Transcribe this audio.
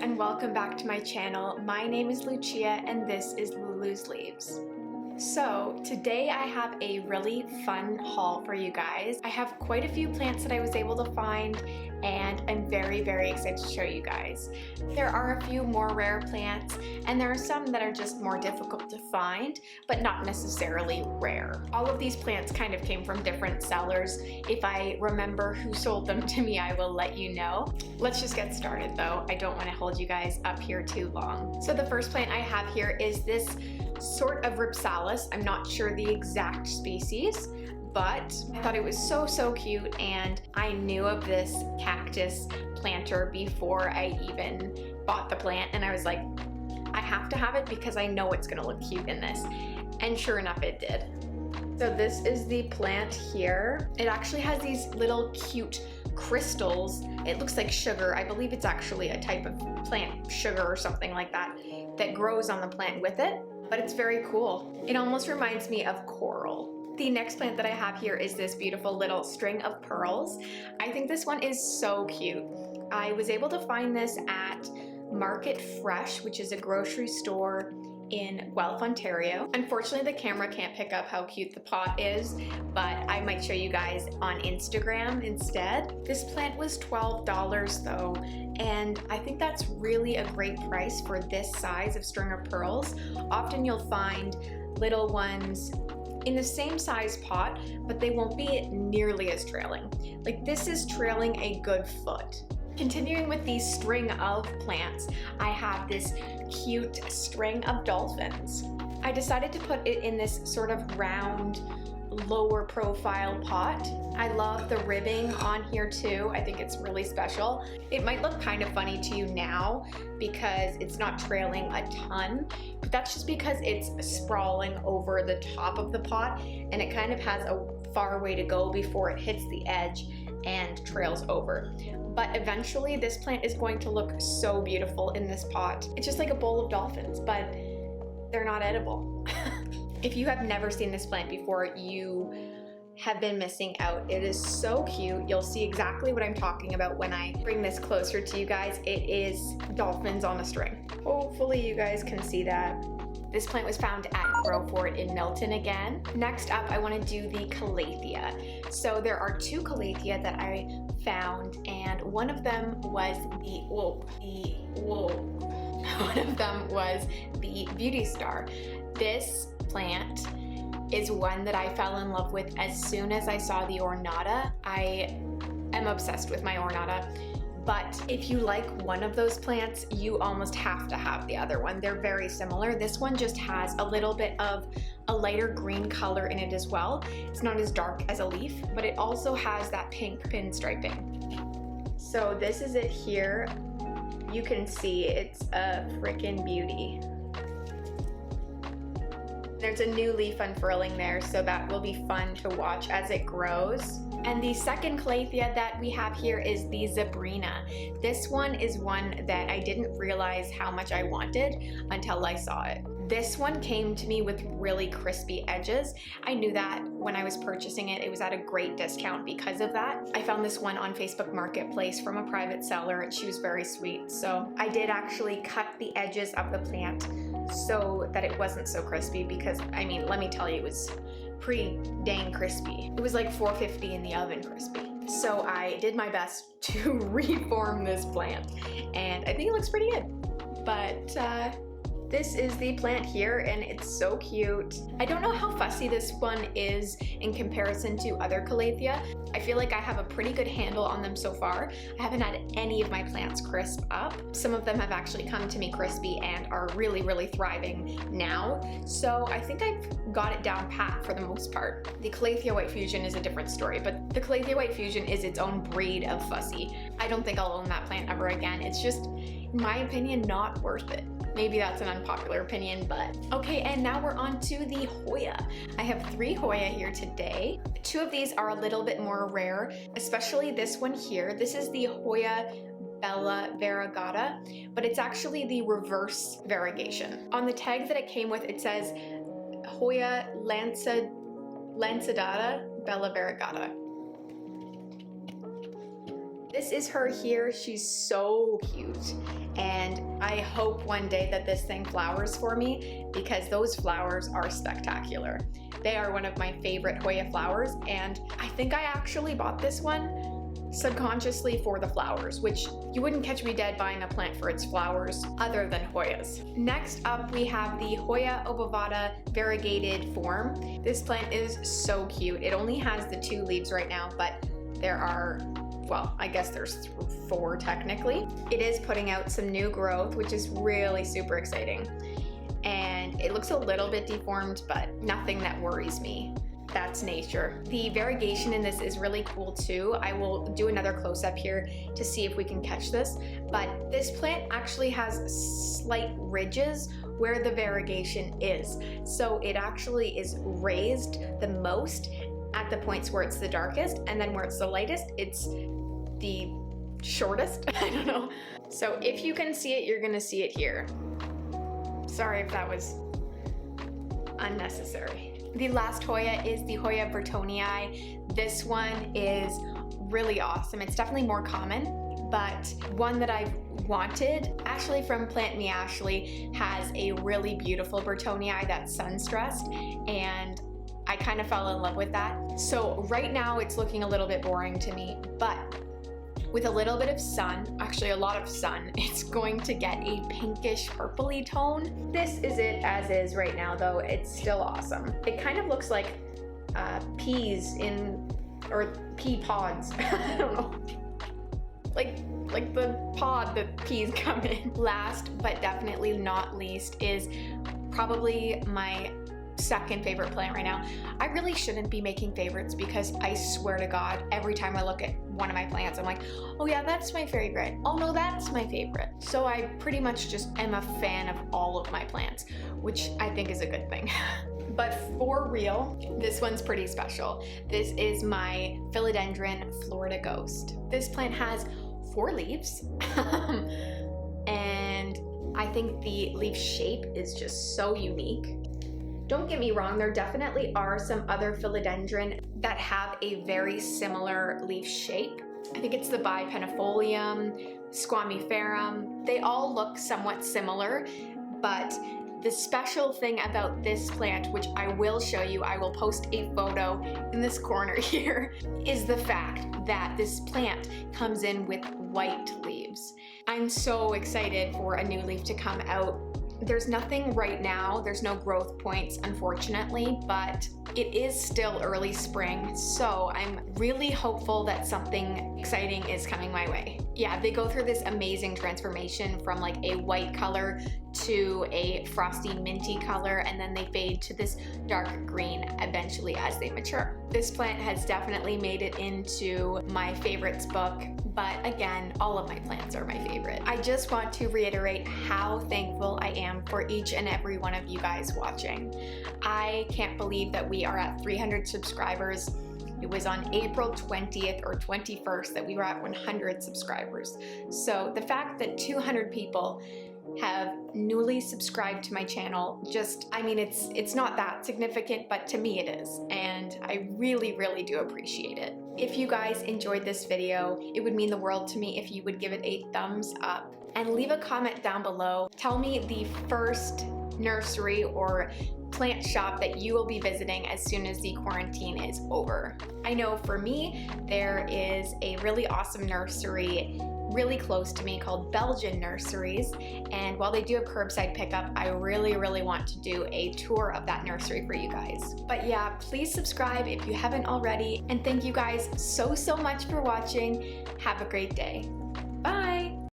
and welcome back to my channel. My name is Lucia and this is Lulu's Leaves. So today I have a really fun haul for you guys. I have quite a few plants that I was able to find and I'm very excited to show you guys. There are a few more rare plants and there are some that are just more difficult to find, but not necessarily rare. All of these plants kind of came from different sellers. If I remember who sold them to me, I will let you know. Let's just get started though. I don't want to hold you guys up here too long. So the first plant I have here is this sort of Rhipsalis. I'm not sure the exact species, but I thought it was so cute, and I knew of this cactus planter before I even bought the plant, and I was like, I have to have it because I know it's gonna look cute in this. And sure enough, it did. So this is the plant here. It actually has these little cute crystals. It looks like sugar. I believe it's actually a type of plant sugar or something like that that grows on the plant with it, but it's very cool. It almost reminds me of coral. The next plant that I have here is this beautiful little string of pearls. I think this one is so cute. I was able to find this at Market Fresh, which is a grocery store in Guelph, Ontario. Unfortunately, the camera can't pick up how cute the pot is, but I might show you guys on Instagram instead. This plant was $12 though, and I think that's really a great price for this size of string of pearls. Often you'll find little ones in the same size pot, but they won't be nearly as trailing. Like, this is trailing a good foot. Continuing with these string of plants, I have this cute string of dolphins. I decided to put it in this sort of round, lower profile pot. I love the ribbing on here too. I think it's really special. It might look kind of funny to you now because it's not trailing a ton, but that's just because it's sprawling over the top of the pot and it kind of has a far way to go before it hits the edge and trails over. But eventually this plant is going to look so beautiful in this pot. It's just like a bowl of dolphins, but they're not edible. If you have never seen this plant before, you have been missing out. It is so cute. You'll see exactly what I'm talking about when I bring this closer to you guys. It is dolphins on a string. Hopefully you guys can see that. This plant was found at Gro For It in Milton again. Next up, I want to do the Calathea. So there are two Calathea that I found, and one of them was one of them was the Beauty Star. This plant is one that I fell in love with as soon as I saw the ornata. I am obsessed with my ornata, but if you like one of those plants, you almost have to have the other one. They're very similar. This one just has a little bit of a lighter green color in it as well. It's not as dark as a leaf, but it also has that pink pinstriping. So this is it here. You can see it's a freaking beauty. There's a new leaf unfurling there, so that will be fun to watch as it grows. And the second Calathea that we have here is the Zebrina. This one is one that I didn't realize how much I wanted until I saw it. This one came to me with really crispy edges. I knew that when I was purchasing it, it was at a great discount because of that. I found this one on Facebook Marketplace from a private seller and she was very sweet. So I did actually cut the edges of the plant so that it wasn't so crispy because, I mean, let me tell you, it was pretty dang crispy. It was like 450 in the oven crispy. So I did my best to reform this plant and I think it looks pretty good. But this is the plant here and it's so cute. I don't know how fussy this one is in comparison to other Calathea. I feel like I have a pretty good handle on them so far. I haven't had any of my plants crisp up. Some of them have actually come to me crispy and are really thriving now. So I think I've got it down pat for the most part. The Calathea White Fusion is a different story, but the Calathea White Fusion is its own breed of fussy. I don't think I'll own that plant ever again. It's just, in my opinion, not worth it. Maybe that's an unpopular opinion, but okay, and now we're on to the Hoya. I have 3 Hoya here today. 2 of these are a little bit more rare, especially this one here. This is the Hoya Bella Variegata, but it's actually the reverse variegation. On the tag that it came with, it says Hoya Lanceolata Bella Variegata. This is her here. She's so cute. And I hope one day that this thing flowers for me because those flowers are spectacular. They are one of my favorite Hoya flowers, and I think I actually bought this one subconsciously for the flowers, which you wouldn't catch me dead buying a plant for its flowers other than Hoyas. Next up, we have the Hoya Obovata Variegated form. This plant is so cute. It only has the 2 leaves right now, but there are, well, I guess there's 4 technically. It is putting out some new growth, which is really super exciting. And it looks a little bit deformed, but nothing that worries me. That's nature. The variegation in this is really cool too. I will do another close-up here to see if we can catch this, but this plant actually has slight ridges where the variegation is. So it actually is raised the most at the points where it's the darkest, and then where it's the lightest, it's the shortest. I don't know. So if you can see it, you're gonna see it here. Sorry if that was unnecessary. The last Hoya is the Hoya Burtonii. This one is really awesome. It's definitely more common, but one that I've wanted. Ashley from Plant Me Ashley has a really beautiful Burtonii that's sun-stressed, and I kind of fell in love with that. So right now it's looking a little bit boring to me, but with a little bit of sun, actually a lot of sun, it's going to get a pinkish purpley tone. This is it as is right now though. It's still awesome. It kind of looks like peas or pea pods. I don't know. Like the pod that peas come in. Last but definitely not least is probably my second favorite plant right now. I really shouldn't be making favorites because I swear to God, every time I look at one of my plants, I'm like, oh yeah, that's my favorite. Oh no, that's my favorite. So I pretty much just am a fan of all of my plants, which I think is a good thing. But for real, this one's pretty special. This is my Philodendron Florida Ghost. This plant has 4 leaves. And I think the leaf shape is just so unique. Don't get me wrong, there definitely are some other philodendron that have a very similar leaf shape. I think it's the bipennifolium, squamiferum. They all look somewhat similar, but the special thing about this plant, which I will show you, I will post a photo in this corner here, is the fact that this plant comes in with white leaves. I'm so excited for a new leaf to come out. There's nothing right now, there's no growth points unfortunately, but it is still early spring, so I'm really hopeful that something exciting is coming my way. Yeah, they go through this amazing transformation from like a white color to a frosty minty color, and then they fade to this dark green eventually as they mature. This plant has definitely made it into my favorites book, but again, all of my plants are my favorite. I just want to reiterate how thankful I am for each and every one of you guys watching. I can't believe that we are at 300 subscribers. It was on April 20th or 21st that we were at 100 subscribers. So the fact that 200 people have newly subscribed to my channel, just, I mean, it's not that significant, but to me it is, and I really, really do appreciate it. If you guys enjoyed this video, it would mean the world to me if you would give it a thumbs up and leave a comment down below. Tell me the first nursery or plant shop that you will be visiting as soon as the quarantine is over. I know for me, there is a really awesome nursery really close to me called Belgian Nurseries, and while they do have curbside pickup, I really, really want to do a tour of that nursery for you guys. But yeah, please subscribe if you haven't already, and thank you guys so much for watching. Have a great day.